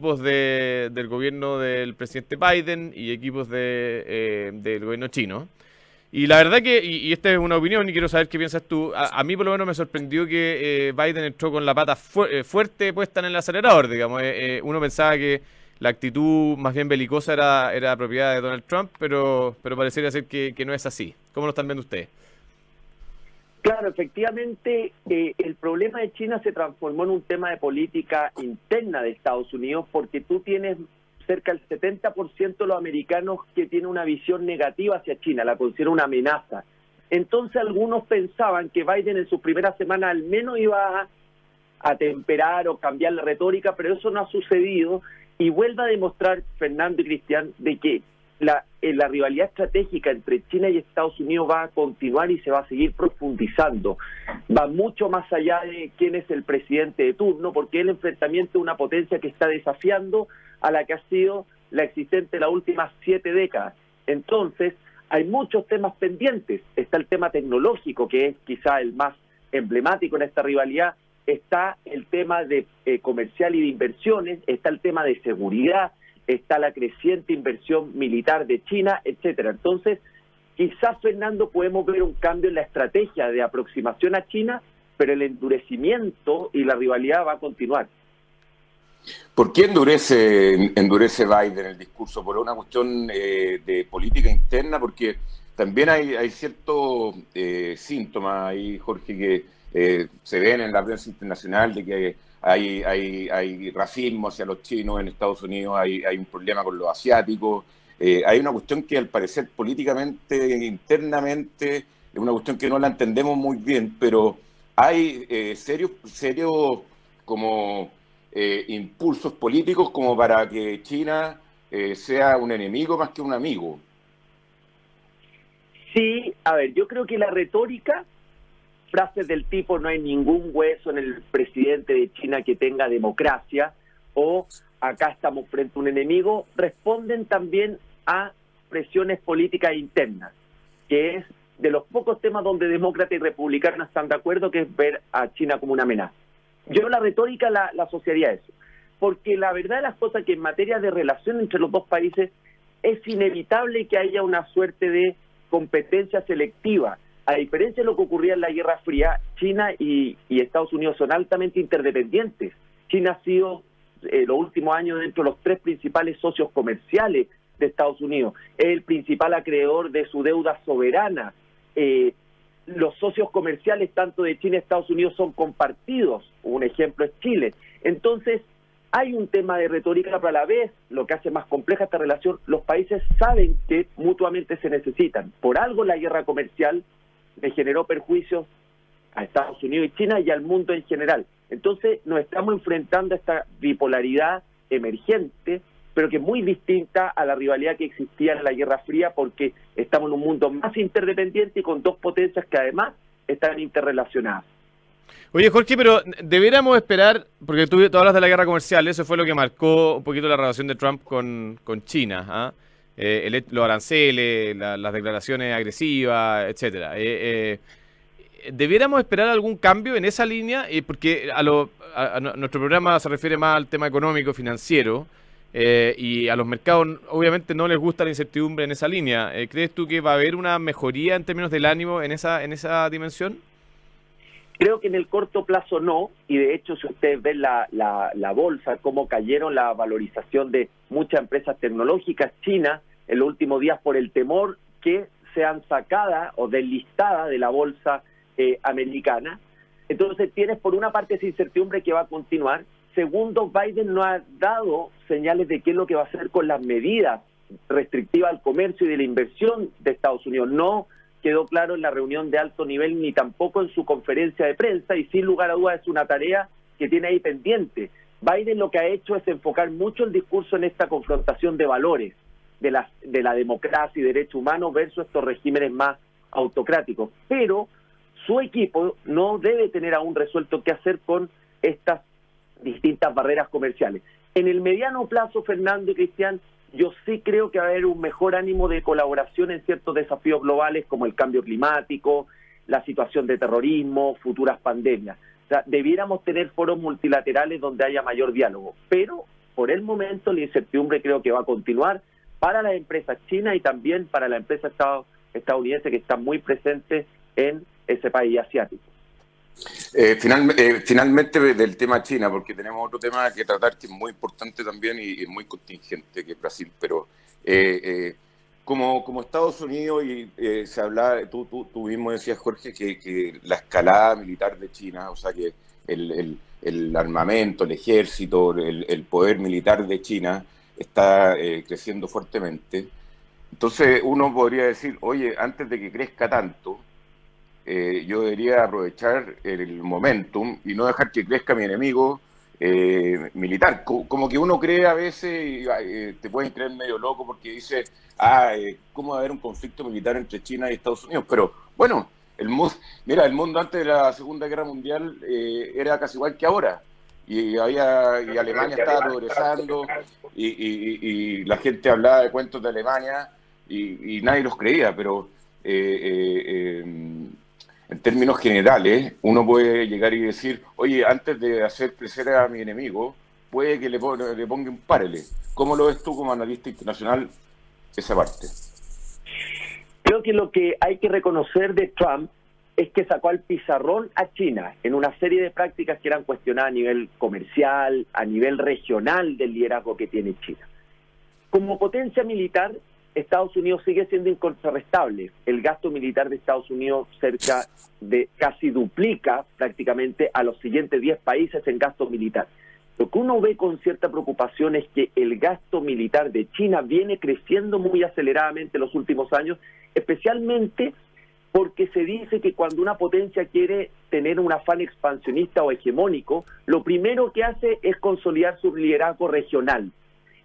equipos del gobierno del presidente Biden y equipos del gobierno chino. Y la verdad que, y esta es una opinión y quiero saber qué piensas tú, a mí por lo menos me sorprendió que Biden entró con la pata fuerte puesta en el acelerador, digamos. Uno pensaba que la actitud más bien belicosa era propiedad de Donald Trump, pero parecería ser que no es así. ¿Cómo lo están viendo ustedes? Claro, efectivamente, el problema de China se transformó en un tema de política interna de Estados Unidos porque tú tienes cerca del 70% de los americanos que tienen una visión negativa hacia China, la consideran una amenaza. Entonces algunos pensaban que Biden en sus primeras semanas al menos iba a temperar o cambiar la retórica, pero eso no ha sucedido y vuelve a demostrar, Fernando y Cristian, de que la rivalidad estratégica entre China y Estados Unidos va a continuar y se va a seguir profundizando. Va mucho más allá de quién es el presidente de turno, porque es el enfrentamiento de una potencia que está desafiando a la que ha sido la existente en las últimas 7 décadas. Entonces, hay muchos temas pendientes. Está el tema tecnológico, que es quizá el más emblemático en esta rivalidad. Está el tema de comercial y de inversiones. Está el tema de seguridad. Está la creciente inversión militar de China, etcétera. Entonces, quizás, Fernando, podemos ver un cambio en la estrategia de aproximación a China, pero el endurecimiento y la rivalidad va a continuar. ¿Por qué endurece Biden el discurso? ¿Por una cuestión de política interna? Porque también hay ciertos síntomas ahí, Jorge, que se ven en la prensa internacional de que hay racismo hacia los chinos en Estados Unidos, hay un problema con los asiáticos, hay una cuestión que al parecer políticamente, internamente, es una cuestión que no la entendemos muy bien, pero hay serios como impulsos políticos como para que China sea un enemigo más que un amigo. Sí, a ver, yo creo que la retórica, frases del tipo no hay ningún hueso en el presidente de China que tenga democracia o acá estamos frente a un enemigo, responden también a presiones políticas internas, que es de los pocos temas donde demócratas y republicanos están de acuerdo, que es ver a China como una amenaza. Yo la retórica la asociaría a eso, porque la verdad de las cosas que en materia de relación entre los dos países es inevitable que haya una suerte de competencia selectiva. A diferencia de lo que ocurría en la Guerra Fría, China y Estados Unidos son altamente interdependientes. China ha sido, los últimos años, dentro de los 3 principales socios comerciales de Estados Unidos. Es el principal acreedor de su deuda soberana. Los socios comerciales, tanto de China y Estados Unidos, son compartidos. Un ejemplo es Chile. Entonces, hay un tema de retórica, pero a la vez, lo que hace más compleja esta relación, los países saben que mutuamente se necesitan. Por algo la guerra comercial le generó perjuicios a Estados Unidos y China y al mundo en general. Entonces nos estamos enfrentando a esta bipolaridad emergente, pero que es muy distinta a la rivalidad que existía en la Guerra Fría, porque estamos en un mundo más interdependiente y con 2 potencias que además están interrelacionadas. Oye, Jorge, pero deberíamos esperar, porque tú hablas de la guerra comercial, eso fue lo que marcó un poquito la relación de Trump con China, ¿ah? Los aranceles, las declaraciones agresivas, etcétera. ¿Debiéramos esperar algún cambio en esa línea? Porque nuestro programa se refiere más al tema económico, financiero, y a los mercados obviamente no les gusta la incertidumbre en esa línea. ¿Crees tú que va a haber una mejoría en términos del ánimo en esa dimensión? Creo que en el corto plazo no, y de hecho si ustedes ven la bolsa, cómo cayeron la valorización de muchas empresas tecnológicas chinas en los últimos días por el temor que sean sacadas o deslistadas de la bolsa americana. Entonces tienes por una parte esa incertidumbre que va a continuar. Segundo, Biden no ha dado señales de qué es lo que va a hacer con las medidas restrictivas al comercio y de la inversión de Estados Unidos. No quedó claro en la reunión de alto nivel ni tampoco en su conferencia de prensa, y sin lugar a dudas es una tarea que tiene ahí pendiente. Biden lo que ha hecho es enfocar mucho el discurso en esta confrontación de valores de la democracia y derechos humanos versus estos regímenes más autocráticos, pero su equipo no debe tener aún resuelto qué hacer con estas distintas barreras comerciales. En el mediano plazo, Fernando y Cristian, yo sí creo que va a haber un mejor ánimo de colaboración en ciertos desafíos globales como el cambio climático, la situación de terrorismo, futuras pandemias. O sea, debiéramos tener foros multilaterales donde haya mayor diálogo, pero por el momento la incertidumbre creo que va a continuar para las empresas chinas y también para la empresa estadounidense que está muy presente en ese país asiático. Finalmente del tema China, porque tenemos otro tema que tratar que es muy importante también y muy contingente, que es Brasil, pero como Estados Unidos, y se hablaba, tú mismo decías, Jorge, que la escalada militar de China, o sea que el armamento, el ejército, el poder militar de China está creciendo fuertemente. Entonces uno podría decir, oye, antes de que crezca tanto, yo debería aprovechar el momentum y no dejar que crezca mi enemigo militar. Como que uno cree a veces, y te pueden creer medio loco porque dice, ¿cómo va a haber un conflicto militar entre China y Estados Unidos? Pero bueno, el mundo antes de la Segunda Guerra Mundial era casi igual que ahora. Y Alemania estaba progresando y la gente hablaba de cuentos de Alemania y nadie los creía, pero en términos generales, uno puede llegar y decir, oye, antes de hacer crecer a mi enemigo, puede que le ponga un párele. ¿Cómo lo ves tú como analista internacional esa parte? Creo que lo que hay que reconocer de Trump es que sacó al pizarrón a China en una serie de prácticas que eran cuestionadas a nivel comercial, a nivel regional del liderazgo que tiene China. Como potencia militar, Estados Unidos sigue siendo incontrarrestable. El gasto militar de Estados Unidos casi duplica prácticamente a los siguientes 10 países en gasto militar. Lo que uno ve con cierta preocupación es que el gasto militar de China viene creciendo muy aceleradamente en los últimos años, especialmente porque se dice que cuando una potencia quiere tener un afán expansionista o hegemónico, lo primero que hace es consolidar su liderazgo regional.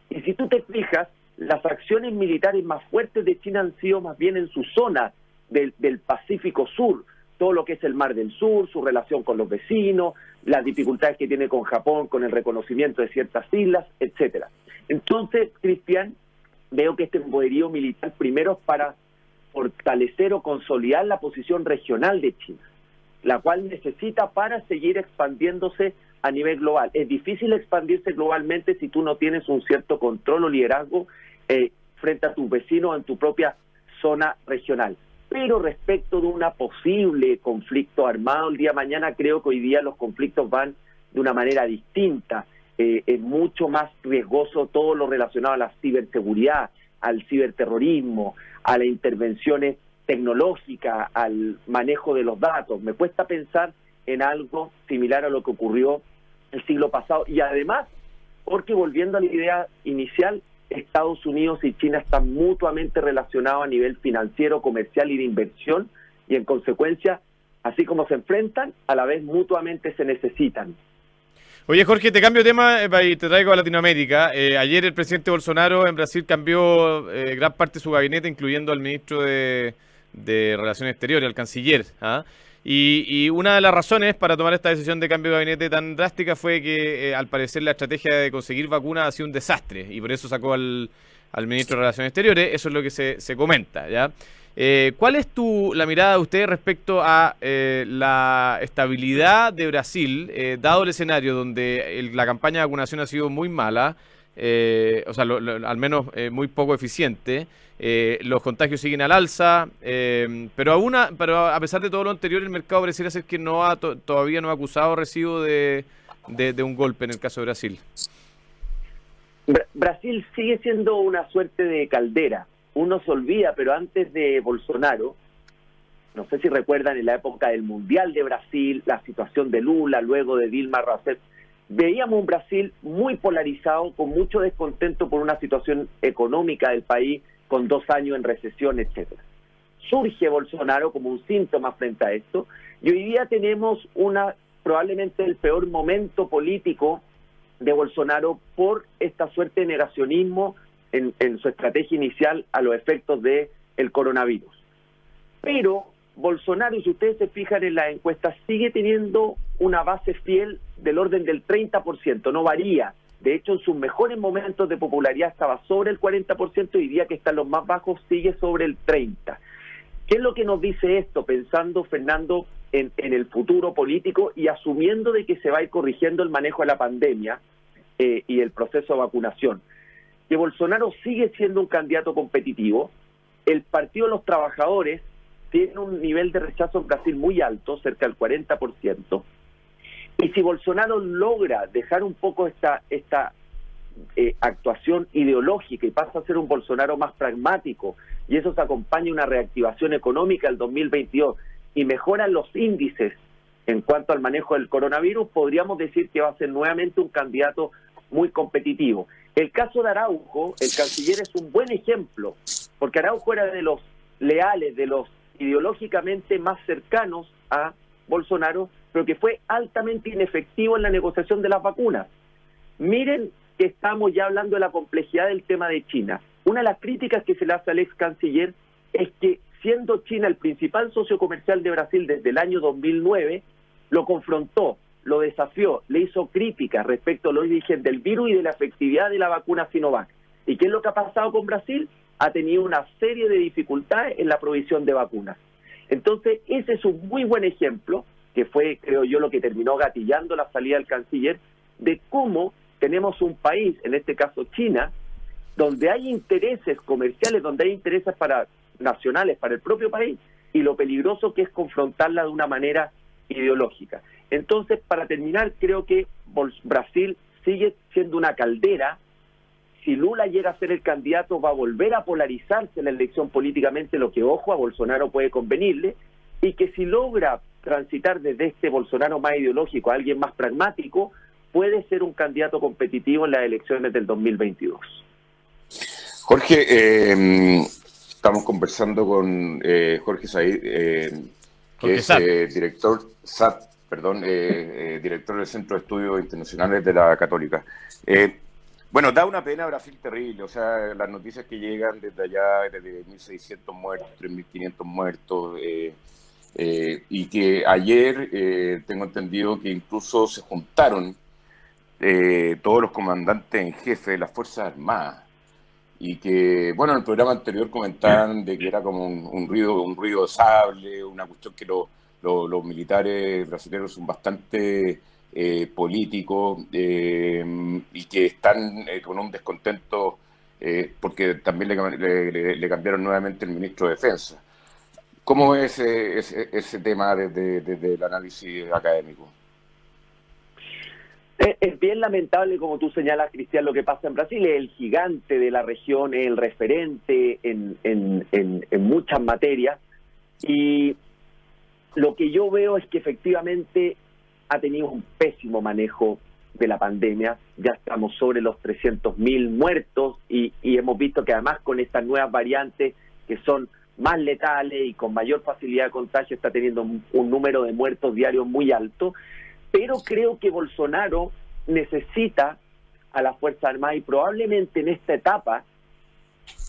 Y si tú te fijas, las acciones militares más fuertes de China han sido más bien en su zona del Pacífico Sur, todo lo que es el Mar del Sur, su relación con los vecinos, las dificultades que tiene con Japón, con el reconocimiento de ciertas islas, etcétera. Entonces, Cristian, veo que este poderío militar primero es para fortalecer o consolidar la posición regional de China, la cual necesita para seguir expandiéndose a nivel global. Es difícil expandirse globalmente si tú no tienes un cierto control o liderazgo frente a tus vecinos en tu propia zona regional. Pero respecto de una posible conflicto armado el día de mañana, creo que hoy día los conflictos van de una manera distinta. Es mucho más riesgoso todo lo relacionado a la ciberseguridad, al ciberterrorismo, a las intervenciones tecnológicas, al manejo de los datos. Me cuesta pensar en algo similar a lo que ocurrió el siglo pasado. Y además, porque volviendo a la idea inicial, Estados Unidos y China están mutuamente relacionados a nivel financiero, comercial y de inversión, y en consecuencia, así como se enfrentan, a la vez mutuamente se necesitan. Oye, Jorge, te cambio de tema y te traigo a Latinoamérica. Ayer el presidente Bolsonaro en Brasil cambió gran parte de su gabinete, incluyendo al ministro de Relaciones Exteriores, al canciller. Y una de las razones para tomar esta decisión de cambio de gabinete tan drástica fue que, al parecer, la estrategia de conseguir vacunas ha sido un desastre y por eso sacó al ministro de Relaciones Exteriores. Eso es lo que se comenta, ¿ya? ¿Cuál es la mirada de usted respecto a la estabilidad de Brasil, dado el escenario donde la campaña de vacunación ha sido muy mala, al menos muy poco eficiente? Los contagios siguen al alza, pero a pesar de todo lo anterior, el mercado pareciera ser que todavía no ha acusado recibo de un golpe en el caso de Brasil. Brasil sigue siendo una suerte de caldera. Uno se olvida, pero antes de Bolsonaro, no sé si recuerdan en la época del Mundial de Brasil, la situación de Lula, luego de Dilma Rousseff, veíamos un Brasil muy polarizado, con mucho descontento por una situación económica del país, con 2 años en recesión, etcétera. Surge Bolsonaro como un síntoma frente a esto, y hoy día tenemos probablemente el peor momento político de Bolsonaro por esta suerte de negacionismo en su estrategia inicial a los efectos del coronavirus. Pero Bolsonaro, si ustedes se fijan en las encuestas, sigue teniendo una base fiel del orden del 30%, no varía. De hecho, en sus mejores momentos de popularidad estaba sobre el 40%, y hoy día que está en los más bajos sigue sobre el 30%. ¿Qué es lo que nos dice esto? Pensando, Fernando, en el futuro político y asumiendo de que se va a ir corrigiendo el manejo de la pandemia, y el proceso de vacunación, que Bolsonaro sigue siendo un candidato competitivo. El Partido de los Trabajadores tiene un nivel de rechazo en Brasil muy alto, cerca del 40%, y si Bolsonaro logra dejar un poco esta actuación ideológica y pasa a ser un Bolsonaro más pragmático, y eso se acompaña a una reactivación económica el 2022 y mejoran los índices en cuanto al manejo del coronavirus, podríamos decir que va a ser nuevamente un candidato muy competitivo. El caso de Araujo, el canciller, es un buen ejemplo, porque Araujo era de los leales, de los ideológicamente más cercanos a Bolsonaro, pero que fue altamente inefectivo en la negociación de las vacunas. Miren que estamos ya hablando de la complejidad del tema de China. Una de las críticas que se le hace al ex canciller es que, siendo China el principal socio comercial de Brasil desde el año 2009, lo confrontó, lo desafió, le hizo críticas respecto al origen del virus y de la efectividad de la vacuna Sinovac. ¿Y qué es lo que ha pasado con Brasil? Ha tenido una serie de dificultades en la provisión de vacunas. Entonces, ese es un muy buen ejemplo, que fue, creo yo, lo que terminó gatillando la salida del canciller, de cómo tenemos un país, en este caso China, donde hay intereses comerciales, donde hay intereses nacionales para el propio país, y lo peligroso que es confrontarla de una manera ideológica. Entonces, para terminar, creo que Brasil sigue siendo una caldera. Si Lula llega a ser el candidato, va a volver a polarizarse la elección políticamente, lo que, ojo, a Bolsonaro puede convenirle, y que si logra transitar desde este Bolsonaro más ideológico a alguien más pragmático, puede ser un candidato competitivo en las elecciones del 2022. Jorge, estamos conversando con Jorge Said, que es director del Centro de Estudios Internacionales de la Católica. Bueno, da una pena Brasil terrible, o sea, las noticias que llegan desde allá, desde 1.600 muertos, 3.500 muertos, y que ayer tengo entendido que incluso se juntaron todos los comandantes en jefe de las Fuerzas Armadas, y que, bueno, en el programa anterior comentaban de que era como un ruido de sable, una cuestión que los militares brasileños son bastante políticos, y que están con un descontento porque también le cambiaron nuevamente el ministro de Defensa. ¿Cómo es ese tema desde el análisis académico? Es bien lamentable, como tú señalas, Cristian, lo que pasa en Brasil. Es el gigante de la región, es el referente en muchas materias, y lo que yo veo es que efectivamente ha tenido un pésimo manejo de la pandemia. Ya estamos sobre los 300.000 muertos y hemos visto que además con estas nuevas variantes que son más letales y con mayor facilidad de contagio está teniendo un número de muertos diarios muy alto. Pero creo que Bolsonaro necesita a la Fuerza Armada, y probablemente en esta etapa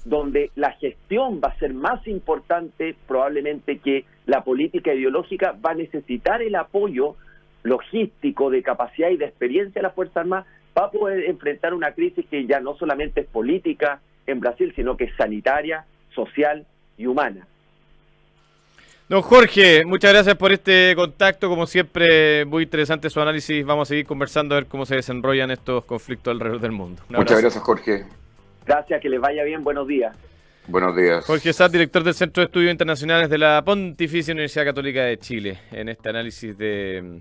donde la gestión va a ser más importante probablemente que la política ideológica, va a necesitar el apoyo logístico, de capacidad y de experiencia de la Fuerza Armada para poder enfrentar una crisis que ya no solamente es política en Brasil, sino que es sanitaria, social y humana. Don Jorge, muchas gracias por este contacto, como siempre muy interesante su análisis. Vamos a seguir conversando a ver cómo se desarrollan estos conflictos alrededor del mundo. Muchas gracias, Jorge. Gracias, que les vaya bien, buenos días. Buenos días. Jorge Said, director del Centro de Estudios Internacionales de la Pontificia Universidad Católica de Chile, en este análisis de